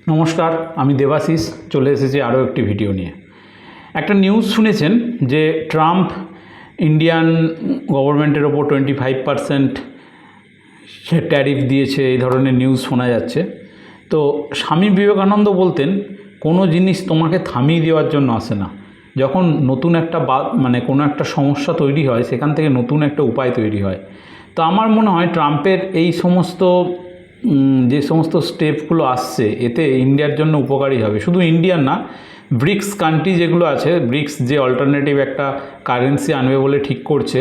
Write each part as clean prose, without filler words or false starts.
নমস্কার, আমি দেবাশিস চলে এসেছি আরও একটি ভিডিও নিয়ে। একটা নিউজ শুনেছেন যে ট্রাম্প ইন্ডিয়ান গভর্নমেন্টের ওপর 25% সে ট্যারিফ দিয়েছে, এই ধরনের নিউজ শোনা যাচ্ছে। তো স্বামী বিবেকানন্দ বলতেন, কোনো জিনিস তোমাকে থামিয়ে দেওয়ার জন্য আসে না। যখন নতুন একটা কোনো একটা সমস্যা তৈরি হয়, সেখান থেকে নতুন একটা উপায় তৈরি হয়। তো আমার মনে হয় ট্রাম্পের এই সমস্ত যে সমস্ত স্টেপগুলো আসছে, এতে ইন্ডিয়ার জন্য উপকারী হবে। শুধু ইন্ডিয়ার না, ব্রিক্স কান্ট্রি যেগুলো আছে, ব্রিক্স যে অল্টারনেটিভ একটা কারেন্সি আনবে বলে ঠিক করছে,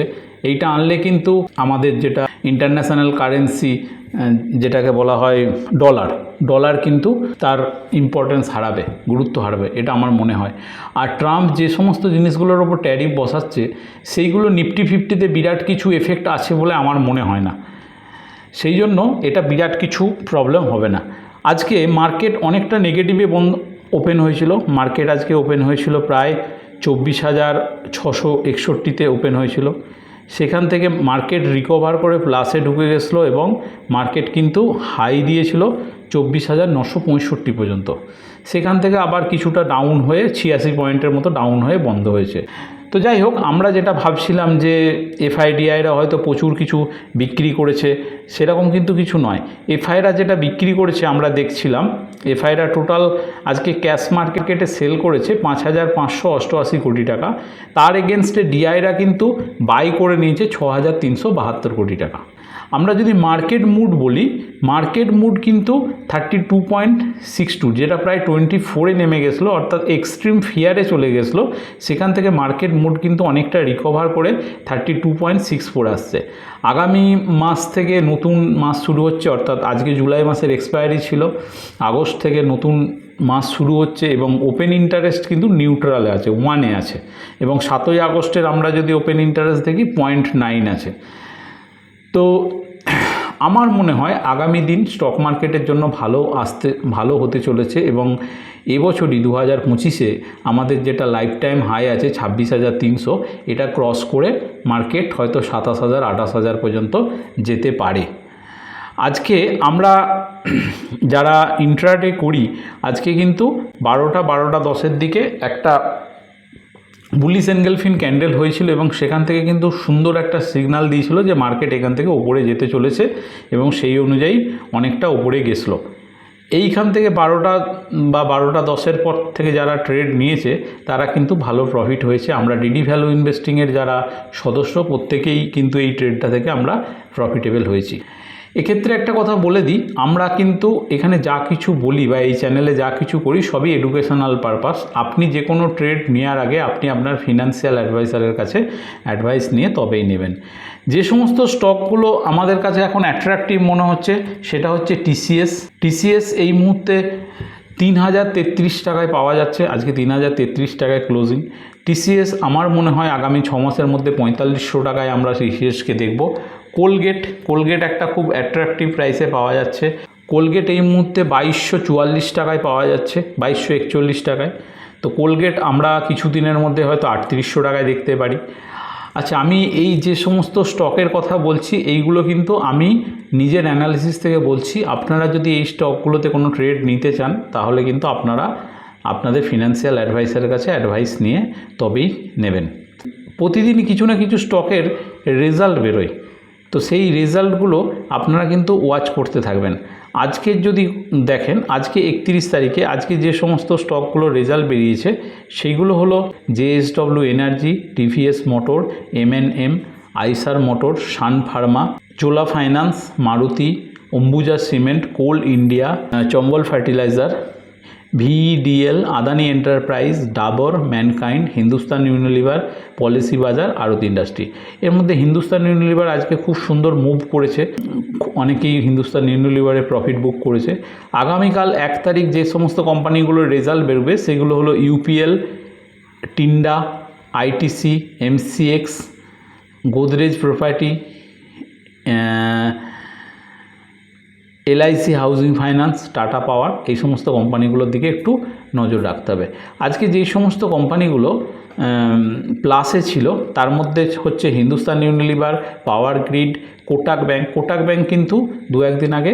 এইটা আনলে কিন্তু আমাদের যেটা ইন্টারন্যাশনাল কারেন্সি যেটাকে বলা হয় ডলার কিন্তু তার ইম্পর্টেন্স হারাবে, গুরুত্ব হারাবে, এটা আমার মনে হয়। আর ট্রাম্প যে সমস্ত জিনিসগুলোর ওপর ট্যারিফ বসাচ্ছে, সেইগুলো নিফটি ফিফটিতে বিরাট কিছু এফেক্ট আছে বলে আমার মনে হয় না। সেই জন্য এটা বিরাট কিছু প্রবলেম হবে না। আজকে মার্কেট অনেকটা নেগেটিভে ওপেন হয়েছিল। মার্কেট আজকে ওপেন হয়েছিল প্রায় 24,661-তে ওপেন হয়েছিল। সেখান থেকে মার্কেট রিকভার করে প্লাসে ঢুকে গেছিলো এবং মার্কেট কিন্তু হাই দিয়েছিল 24,965 পর্যন্ত। সেখান থেকে আবার কিছুটা ডাউন হয়ে 86 পয়েন্টের মতো ডাউন হয়ে বন্ধ হয়েছে। তো যাই হোক, আমরা যেটা ভাবছিলাম যে এফআইডিআইরা হয়তো প্রচুর কিছু বিক্রি করেছে, সেরকম কিন্তু কিছু নয়। এফআইরা যেটা বিক্রি করেছে আমরা দেখছিলাম, এফআইরা টোটাল আজকে ক্যাশ মার্কেটে সেল করেছে 5,588 কোটি টাকা। তার এগেনস্টে ডিআইরা কিন্তু বাই করে নিয়েছে 6,372 কোটি টাকা। আমরা যদি মার্কেট মুড বলি, মার্কেট মুড কিন্তু 32.62, যেটা প্রায় 24-এ নেমে গেছিলো, অর্থাৎ এক্সট্রিম ফিয়ারে চলে গেছিলো। সেখান থেকে মার্কেট মুড কিন্তু অনেকটা রিকভার করে 32.64 আসছে। আগামী মাস থেকে নতুন মাস শুরু হচ্ছে, অর্থাৎ আজকে জুলাই মাসের এক্সপায়ারি ছিল, আগস্ট থেকে নতুন মাস শুরু হচ্ছে এবং ওপেন ইন্টারেস্ট কিন্তু নিউট্রালে আছে, 1-এ আছে। এবং 7ই আগস্টের আমরা যদি ওপেন ইন্টারেস্ট দেখি 0.9 আছে। তো আমার মনে হয় আগামী দিন স্টক মার্কেটের জন্য ভালো হতে চলেছে এবং এবছরই 2025-এ আমাদের যেটা লাইফ টাইম হাই আছে 26,300, এটা ক্রস করে মার্কেট হয়তো 27,000-28,000 পর্যন্ত যেতে পারে। আজকে আমরা যারা ইন্ট্রাডে করি, আজকে কিন্তু 12:10-এর দিকে একটা বুলিশ এনগেলফিন ক্যান্ডেল হয়েছিল এবং সেখান থেকে কিন্তু সুন্দর একটা সিগন্যাল দিয়েছিল যে মার্কেট এখান থেকে ওপরে যেতে চলেছে এবং সেই অনুযায়ী অনেকটা ওপরে গেছিলো। এইখান থেকে 12:10-এর পর থেকে যারা ট্রেড নিয়েছে তারা কিন্তু ভালো প্রফিট হয়েছে। আমরা ডিডি ভ্যালু ইনভেস্টিংয়ের যারা সদস্য, প্রত্যেকেই কিন্তু এই ট্রেডটা থেকে আমরা প্রফিটেবল হয়েছি। এক্ষেত্রে একটা কথা বলে দিই, আমরা কিন্তু এখানে যা কিছু বলি বা এই চ্যানেলে যা কিছু করি সবই এডুকেশনাল পারপাস। আপনি যে কোনো ট্রেড নেওয়ার আগে আপনি আপনার ফিনান্সিয়াল অ্যাডভাইসারের কাছে অ্যাডভাইস নিয়ে তবেই নেবেন। যে সমস্ত স্টকগুলো আমাদের কাছে এখন অ্যাট্রাকটিভ মনে হচ্ছে সেটা হচ্ছে টিসিএস এই মুহূর্তে 3,033 টাকায় পাওয়া যাচ্ছে। আজকে 3,033 টাকায় ক্লোজিং। টিসিএস আমার মনে হয় আগামী 6 মাসের মধ্যে 4,500 টাকায় আমরা টিসিএসকে দেখব। কোলগেট একটা খুব অ্যাট্রাকটিভ প্রাইসে পাওয়া যাচ্ছে। কোলগেট এই মুহূর্তে 2,244 টাকায় পাওয়া যাচ্ছে, 2,241 টাকায়। তো কোলগেট আমরা কিছু দিনের মধ্যে হয়তো 3,800 টাকায় দেখতে পারি। আচ্ছা, আমি এই যে সমস্ত স্টকের কথা বলছি এইগুলো কিন্তু আমি নিজের অ্যানালিসিস থেকে বলছি। আপনারা যদি এই স্টকগুলোতে কোনো ট্রেড নিতে চান তাহলে কিন্তু আপনারা আপনাদের ফিনান্সিয়াল অ্যাডভাইসারের কাছে অ্যাডভাইস নিয়ে তবেই নেবেন। প্রতিদিনই কিছু না কিছু স্টকের রেজাল্ট বেরোয়, তো সেই রেজাল্টগুলো আপনারা কিন্তু ওয়াচ করতে থাকবেন। আজকে যদি দেখেন, আজকে 31 তারিখে আজকে যে সমস্ত স্টকগুলো রেজাল্ট বেরিয়েছে সেইগুলো হলো JSW energy, TVS Motor, M&M, Eicher Motor, Sun Pharma, Chola Finance, Maruti, Ambuja Cement, Coal India, Chambal Fertiliser, VEDL, Adani Enterprise, Dabur, Mankind, Hindustan Unilever, Policy Bazaar, Aarti industry. এর মধ্যে হিন্দুস্তান ইউনিলিভার আজকে খুব সুন্দর মুভ করেছে, অনেকেই হিন্দুস্তান ইউনিলিভারে প্রফিট বুক করেছে। আগামীকাল 1 তারিখ যে সমস্ত কোম্পানিগুলোর রেজাল্ট বেরোবে সেগুলো হলো UPL, টিন্ডা, ITC, MCX, Godrej Property, LIC Housing Finance, Tata Power. এই সমস্ত কোম্পানিগুলোর দিকে একটু নজর রাখতে হবে। আজকে যেই সমস্ত কোম্পানিগুলো প্লাসে ছিল তার মধ্যে হচ্ছে Hindustan Unilever, power grid, Kotak bank কিন্তু 2-1 দিন আগে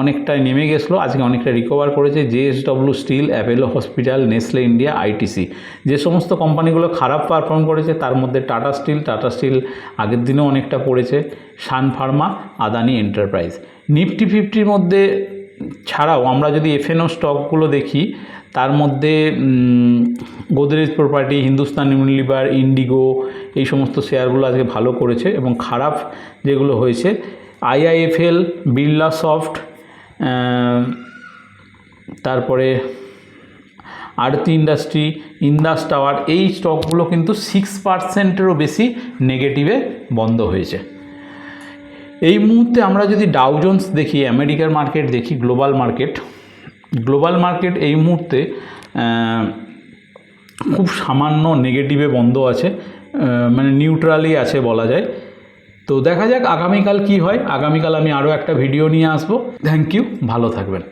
অনেকটাই নেমে গেছিলো, আজকে অনেকটা রিকভার করেছে। JSW steel, Apollo hospital, Nestle India, ITC, যে সমস্ত কোম্পানিগুলো খারাপ পারফর্ম করেছে তার মধ্যে টাটা স্টিল আগের দিনেও অনেকটা পড়েছে, সান ফার্মা, আদানি এন্টারপ্রাইজ। নিফটি 50-র মধ্যে ছাড়াও আমরা যদি এফএনও স্টকগুলো দেখি, তার মধ্যে Godrej property, Hindustan Unilever, Indigo, এই সমস্ত শেয়ারগুলো আজকে ভালো করেছে। এবং খারাপ যেগুলো হয়েছে আইআইএফএল, বিড়লা সফট, তারপরে আরতি ইন্ডাস্ট্রি, ইন্দাস টাওয়ার, এই স্টকগুলো কিন্তু 6%-এরও বেশি নেগেটিভে বন্ধ হয়েছে। এই মুহূর্তে আমরা যদি ডাউ জোন্স দেখি, আমেরিকার মার্কেট দেখি, গ্লোবাল মার্কেট এই মুহূর্তে খুব সামান্য নেগেটিভে বন্ধ আছে, মানে নিউট্রালি আছে বলা যায়। তো দেখা যাক আগামীকাল কি হয়। আগামীকাল আমি আরও একটা ভিডিও নিয়ে আসবো। থ্যাংক ইউ, ভালো থাকবেন।